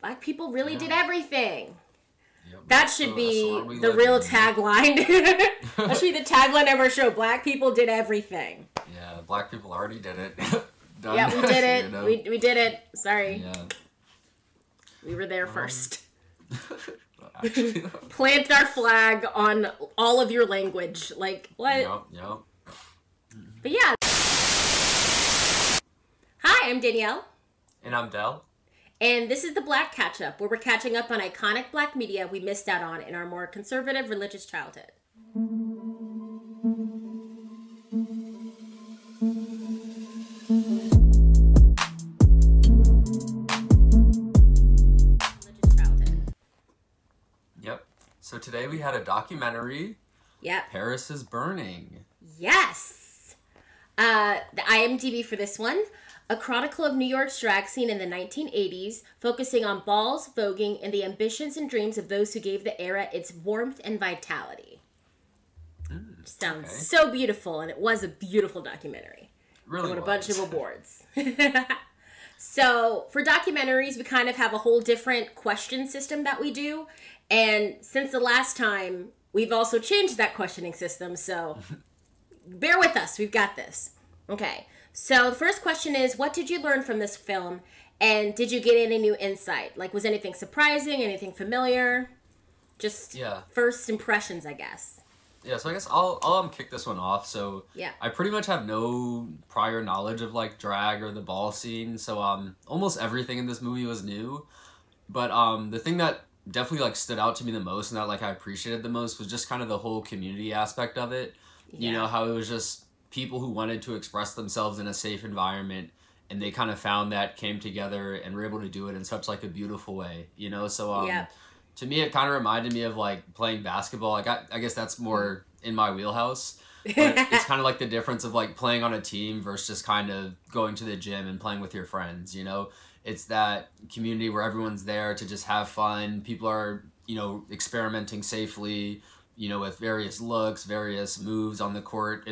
Black people really did everything. Yep, that should be the real tagline. That should be the tagline of our show. Black people did everything. Yeah, black people already did it. Yeah, we did it. You know? we did it. Sorry. Yeah. We were there first. Actually, Plant our flag on all of your language. Like, what? Yep. But yeah. Hi, I'm Danielle. And I'm Dell. And this is the Black Catch-Up, where we're catching up on iconic black media we missed out on in our more conservative religious childhood. Yep. So today we had a documentary. Yep. Paris is Burning. Yes. The IMDb for this one. A chronicle of New York's drag scene in the 1980s, focusing on balls, voguing, and the ambitions and dreams of those who gave the era its warmth and vitality. Sounds so beautiful, and it was a beautiful documentary. Really won a bunch of awards. So, for documentaries, we kind of have a whole different question system that we do, and since the last time, we've also changed that questioning system, so bear with us, we've got this. Okay. So the first question is, what did you learn from this film, and did you get any new insight? Like, was anything surprising, anything familiar? Just first impressions, I guess. Yeah, so I guess I'll kick this one off. So yeah. I pretty much have no prior knowledge of like drag or the ball scene, so almost everything in this movie was new. But the thing that definitely like stood out to me the most and that like I appreciated the most was just kind of the whole community aspect of it. You know, how it was just people who wanted to express themselves in a safe environment, and they kind of found that, came together, and were able to do it in such like a beautiful way, you know? So to me, it kind of reminded me of like playing basketball. Like I guess that's more in my wheelhouse, but it's kind of like the difference of like playing on a team versus just kind of going to the gym and playing with your friends, you know? It's that community where everyone's there to just have fun. People are, you know, experimenting safely, you know, with various looks, various moves on the court,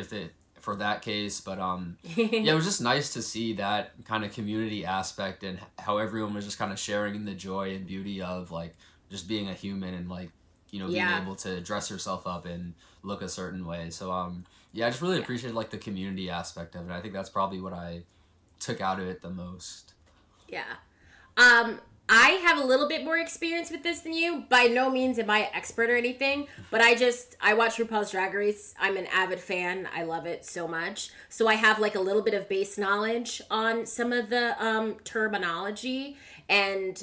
for that case. But yeah, it was just nice to see that kind of community aspect and how everyone was just kind of sharing in the joy and beauty of like just being a human and like, you know, being able to dress yourself up and look a certain way. So yeah, I just really appreciated like the community aspect of it. I think that's probably what I took out of it the most. Yeah. I have a little bit more experience with this than you. By no means am I an expert or anything, but I watch RuPaul's Drag Race. I'm an avid fan. I love it so much. So I have like a little bit of base knowledge on some of the terminology and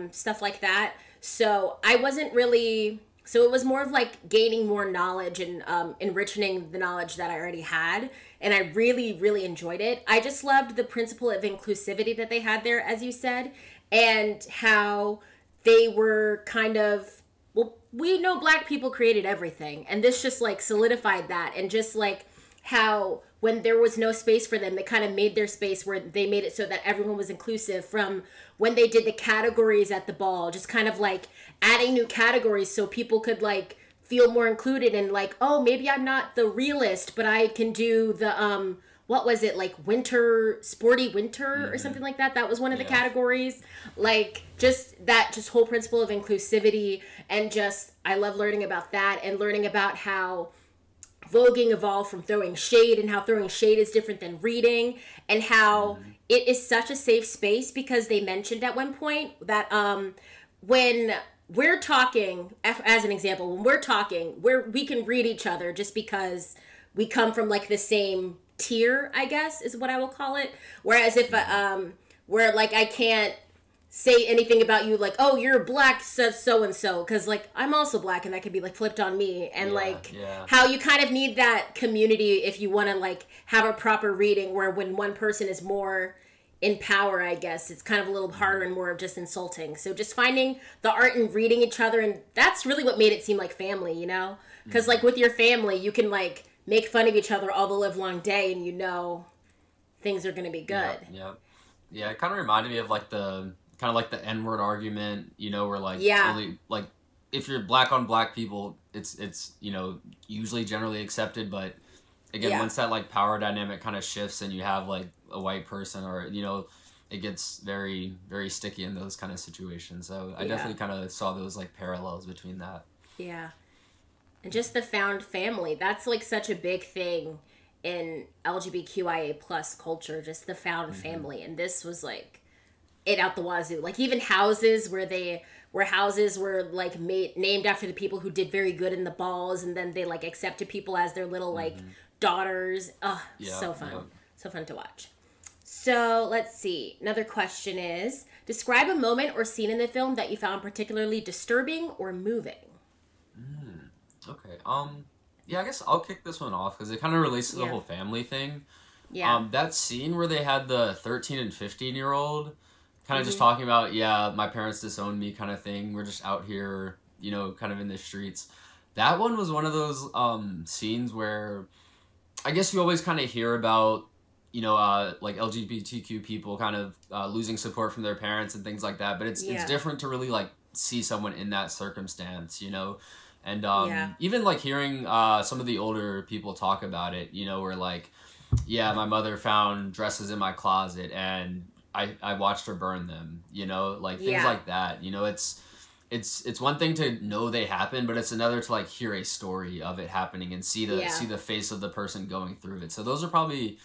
stuff like that. So I wasn't really... So it was more of like gaining more knowledge and enriching the knowledge that I already had. And I really, really enjoyed it. I just loved the principle of inclusivity that they had there, as you said. And how they were kind of, well, we know black people created everything. And this just like solidified that. And just like how when there was no space for them, they kind of made their space where they made it so that everyone was inclusive. From when they did the categories at the ball, just kind of like adding new categories so people could like feel more included and like, oh, maybe I'm not the realist, but I can do the, what was it, like sporty winter or something like that? That was one of the categories. Like, just whole principle of inclusivity, and just, I love learning about that and learning about how voguing evolved from throwing shade and how throwing shade is different than reading, and how it is such a safe space because they mentioned at one point that when we're talking, as an example, when we're talking, we can read each other just because we come from like the same tier, I guess is what I will call it. Whereas if where like I can't say anything about you like, oh, you're black so and so, because like I'm also black and that could be like flipped on me. And how you kind of need that community if you want to like have a proper reading, where when one person is more in power, I guess it's kind of a little harder and more of just insulting. So just finding the art in reading each other, and that's really what made it seem like family, you know? Because like with your family, you can like make fun of each other all the live long day, and you know things are going to be good. Yeah, it kind of reminded me of like the N-word argument, you know, where like only like if you're black on black people, it's you know, usually generally accepted, but again, once that like power dynamic kind of shifts and you have like a white person or, you know, it gets very, very sticky in those kind of situations. So I Yeah. definitely kind of saw those like parallels between that. Yeah. And just the found family. That's like such a big thing in LGBTQIA plus culture, just the found family. And this was like it out the wazoo. Like even houses where houses were like named after the people who did very good in the balls, and then they like accepted people as their little like daughters. Oh, Yeah, so fun. yeah. So fun to watch. So let's see. Another question is, describe a moment or scene in the film that you found particularly disturbing or moving. Okay. Yeah, I guess I'll kick this one off because it kind of relates to the Yeah. whole family thing. Yeah. That scene where they had the 13 and 15-year-old kind of just talking about, yeah, my parents disowned me kind of thing. We're just out here, you know, kind of in the streets. That one was one of those scenes where I guess you always kind of hear about, you know, like LGBTQ people kind of losing support from their parents and things like that. But it's different to really like see someone in that circumstance, you know. And even like hearing some of the older people talk about it, you know, where like, yeah, my mother found dresses in my closet and I watched her burn them, you know, like things like that. You know, it's one thing to know they happen, but it's another to like hear a story of it happening and see the face of the person going through it. So those are probably,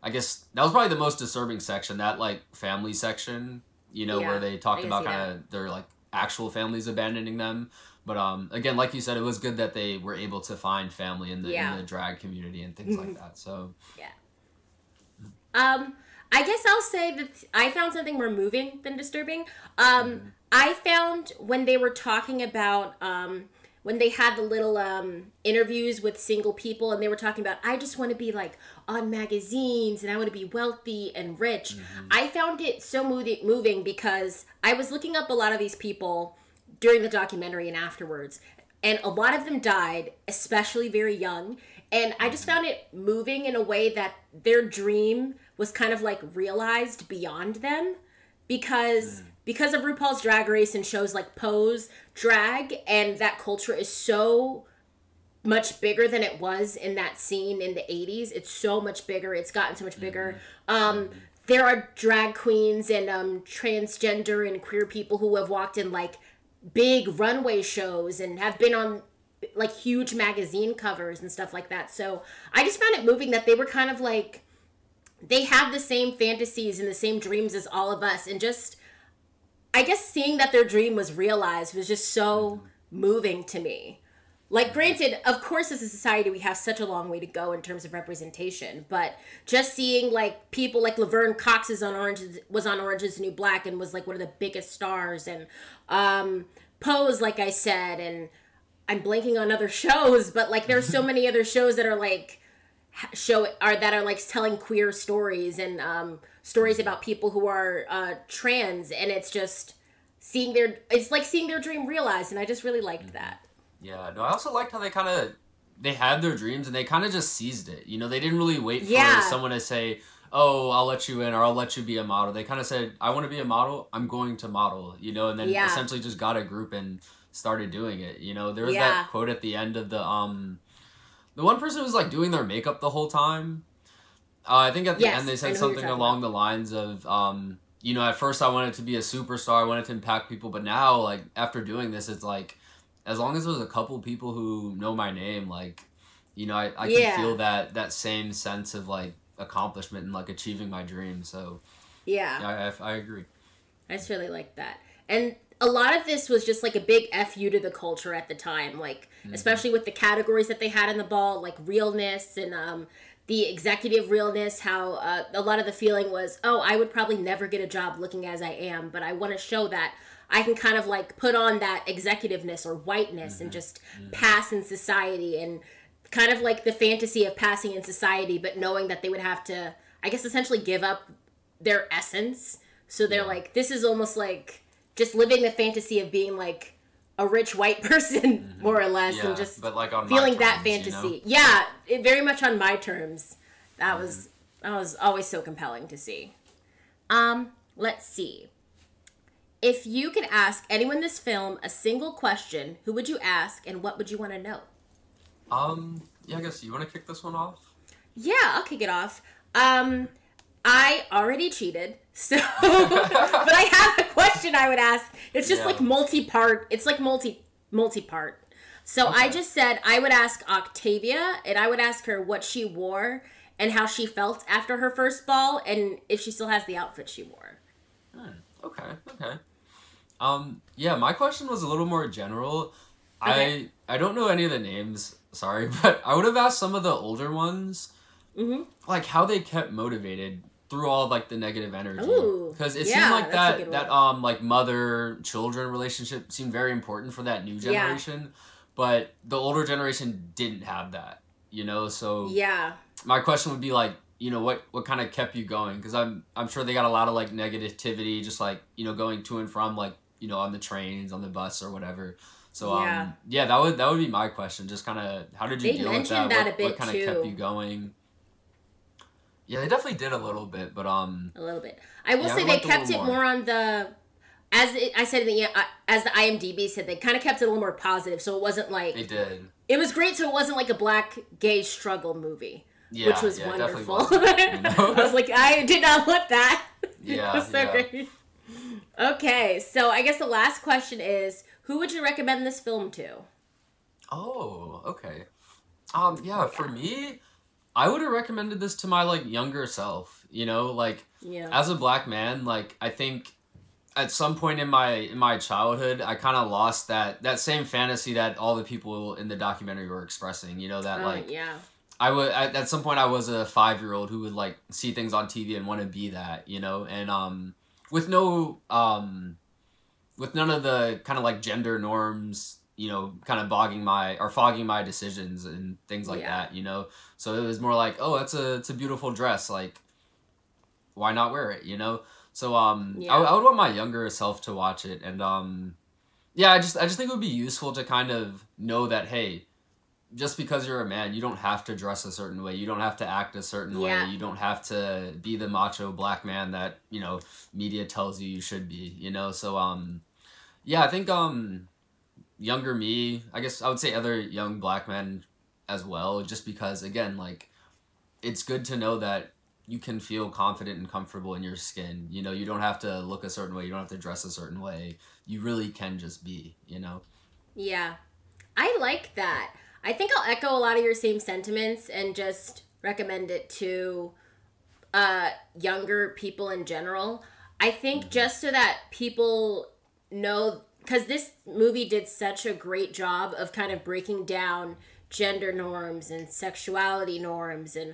I guess that was probably the most disturbing section, that like family section, you know, where they talked about kind of their like actual families abandoning them. But again, like you said, it was good that they were able to find family in the drag community and things like that. So I guess I'll say that I found something more moving than disturbing. I found when they were talking about when they had the little interviews with single people, and they were talking about, I just want to be like on magazines and I want to be wealthy and rich. I found it so moving because I was looking up a lot of these people during the documentary and afterwards, and a lot of them died, especially very young. And I just found it moving in a way that their dream was kind of like realized beyond them because of RuPaul's Drag Race and shows like Pose, drag and that culture is so much bigger than it was in that scene in the 80s. It's so much bigger. It's gotten so much bigger. There are drag queens and transgender and queer people who have walked in like big runway shows and have been on like huge magazine covers and stuff like that. So I just found it moving that they were kind of like, they have the same fantasies and the same dreams as all of us. And just, I guess seeing that their dream was realized was just so moving to me. Like, granted, of course, as a society, we have such a long way to go in terms of representation. But just seeing, like, people like Laverne Cox was on Orange is the New Black and was, like, one of the biggest stars. And Pose, like I said, and I'm blanking on other shows. But, like, there's so many other shows that are, like, telling queer stories and stories about people who are trans. And it's just seeing their dream realized. And I just really liked that. Yeah, no, I also liked how they had their dreams and they kind of just seized it. You know, they didn't really wait for someone to say, oh, I'll let you in or I'll let you be a model. They kind of said, I want to be a model, I'm going to model, you know, and then essentially just got a group and started doing it. You know, there was that quote at the end of the one person who was like doing their makeup the whole time. I think at the end they said something along the lines of, you know, at first I wanted to be a superstar, I wanted to impact people, but now, like, after doing this, it's like, as long as there's a couple people who know my name, like, you know, I can feel that same sense of, like, accomplishment and, like, achieving my dream. So, I agree. I just really like that. And a lot of this was just, like, a big FU to the culture at the time, like, especially with the categories that they had in the ball, like realness and the executive realness, how a lot of the feeling was, oh, I would probably never get a job looking as I am, but I want to show that I can kind of like put on that executiveness or whiteness and just pass in society, and kind of like the fantasy of passing in society, but knowing that they would have to, I guess, essentially give up their essence. So they're like, this is almost like just living the fantasy of being like a rich white person, more or less, and just but like on feeling my that terms, fantasy. You know? Yeah, very much on my terms. That was always so compelling to see. Let's see. If you could ask anyone in this film a single question, who would you ask and what would you want to know? Yeah, I guess you want to kick this one off? Yeah, I'll kick it off. I already cheated, so but I have a question I would ask. It's just like multi-part. It's like multi-part. So I just said I would ask Octavia, and I would ask her what she wore and how she felt after her first ball, and if she still has the outfit she wore. Okay. Yeah, my question was a little more general. Okay. I don't know any of the names, sorry, but I would have asked some of the older ones, like how they kept motivated through all of, like, the negative energy. Because it seemed like that like mother-children relationship seemed very important for that new generation, but the older generation didn't have that, you know. So my question would be like, you know, what kind of kept you going? Because I'm sure they got a lot of like negativity, just like, you know, going to and from, like, you know, on the trains, on the bus or whatever. So that would be my question. Just kind of how did you deal with that? What kind of kept you going? Yeah, they definitely did a little bit, but a little bit. I will say they kept it more on the, I said as the IMDb said, they kind of kept it a little more positive. So it wasn't like they did. It was great. So it wasn't like a black gay struggle movie, which was wonderful. You know? I was like, I did not want that. Yeah, it was so great. Okay, so I guess the last question is, who would you recommend this film to? Oh, okay. For me, I would have recommended this to my, like, younger self, you know, like, as a black man, like, I think at some point in my childhood, I kind of lost that same fantasy that all the people in the documentary were expressing, you know, that, at some point I was a 5-year-old who would, like, see things on TV and want to be that, you know, and, with none of the kind of, like, gender norms, you know, kind of fogging my decisions and things like that, you know? So it was more like, oh, it's a beautiful dress, like, why not wear it, you know? So, I would want my younger self to watch it, and, I just think it would be useful to kind of know that, hey, just because you're a man, you don't have to dress a certain way, you don't have to act a certain way, you don't have to be the macho black man that, you know, media tells you should be, you know? So, I think, younger me, I guess I would say other young black men as well, just because, again, like, it's good to know that you can feel confident and comfortable in your skin. You know, you don't have to look a certain way, you don't have to dress a certain way. You really can just be, you know? Yeah. I like that. I think I'll echo a lot of your same sentiments and just recommend it to younger people in general. I think just so that people know, because this movie did such a great job of kind of breaking down gender norms and sexuality norms and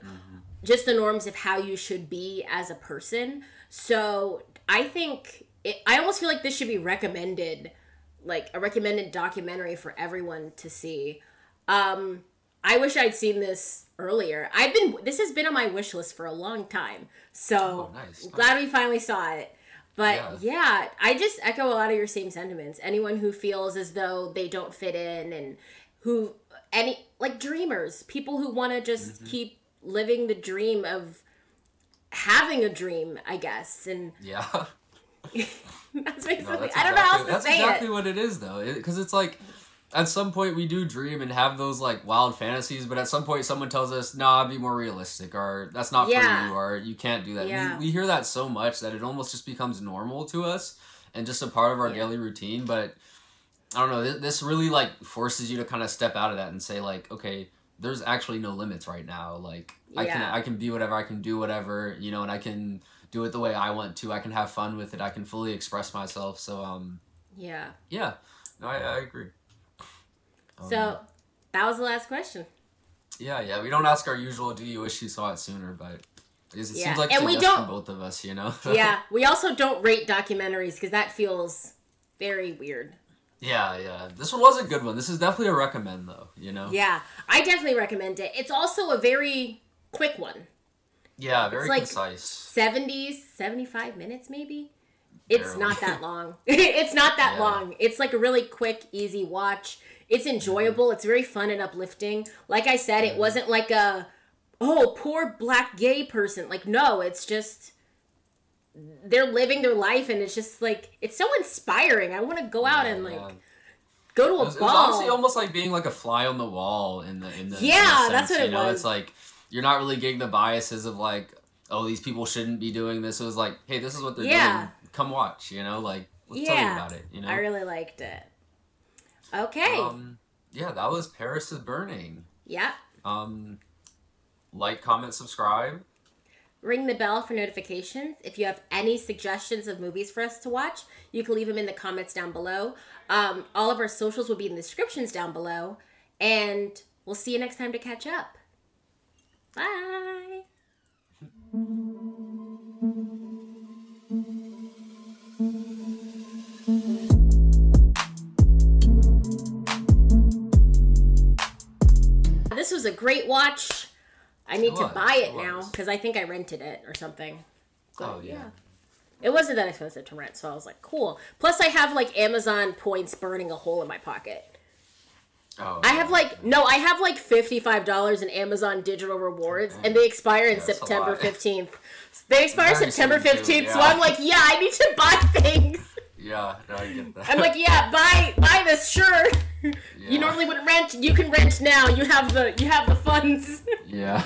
just the norms of how you should be as a person. So I think I almost feel like this should be recommended, like a recommended documentary for everyone to see. I wish I'd seen this earlier. This has been on my wish list for a long time. So glad we finally saw it. But I just echo a lot of your same sentiments. Anyone who feels as though they don't fit in and like dreamers, people who want to just keep living the dream of having a dream, I guess. And that's basically, I don't know how else to say it. That's exactly what it is, though. Because it's like, at some point we do dream and have those, like, wild fantasies, but at some point someone tells us, nah, be more realistic, or that's not for you, or you can't do that. We hear that so much that it almost just becomes normal to us and just a part of our daily routine. But I don't know, this really, like, forces you to kind of step out of that and say, like, okay, there's actually no limits right now. Like, I can be whatever, I can do whatever, you know, and I can do it the way I want to. I can have fun with it. I can fully express myself. So, no, I agree. So, that was the last question. Yeah. We don't ask our usual, do you wish you saw it sooner, but it seems like and we don't from both of us, you know? We also don't rate documentaries because that feels very weird. Yeah. This one was a good one. This is definitely a recommend, though, you know? Yeah, I definitely recommend it. It's also a very quick one. Yeah, very like concise. 75 minutes, maybe? It's not that long. It's not that long. It's like a really quick, easy watch. It's enjoyable. It's very fun and uplifting. Like I said, it wasn't like poor black gay person. Like, no, it's just, they're living their life, and it's just like, it's so inspiring. I want to go out and go to a ball. It was honestly almost like being like a fly on the wall in the that's what you know? it was. It's like, you're not really getting the biases of like oh, these people shouldn't be doing this. It was like, hey, this is what they're Yeah. doing. Come watch, you know, like, let's tell you about it, you know? I really liked it. Okay. Yeah, that was Paris is Burning. Yeah. Like, comment, subscribe. Ring the bell for notifications. If you have any suggestions of movies for us to watch, you can leave them in the comments down below. All of our socials will be in the descriptions down below. And we'll see you next time to catch up. Bye. This was a great watch. I need to buy it now because I think I rented it or something. So, yeah. It wasn't that expensive to rent, so I was like, cool. Plus, I have like Amazon points burning a hole in my pocket. Oh, I have like $55 in Amazon digital rewards, and they expire in September 15th. They expire September 15th, so I'm like, yeah, I need to buy things. Yeah, no, I get that. I'm like, yeah, buy this, sure. Yeah. You normally wouldn't rent. You can rent now. You have the funds. Yeah.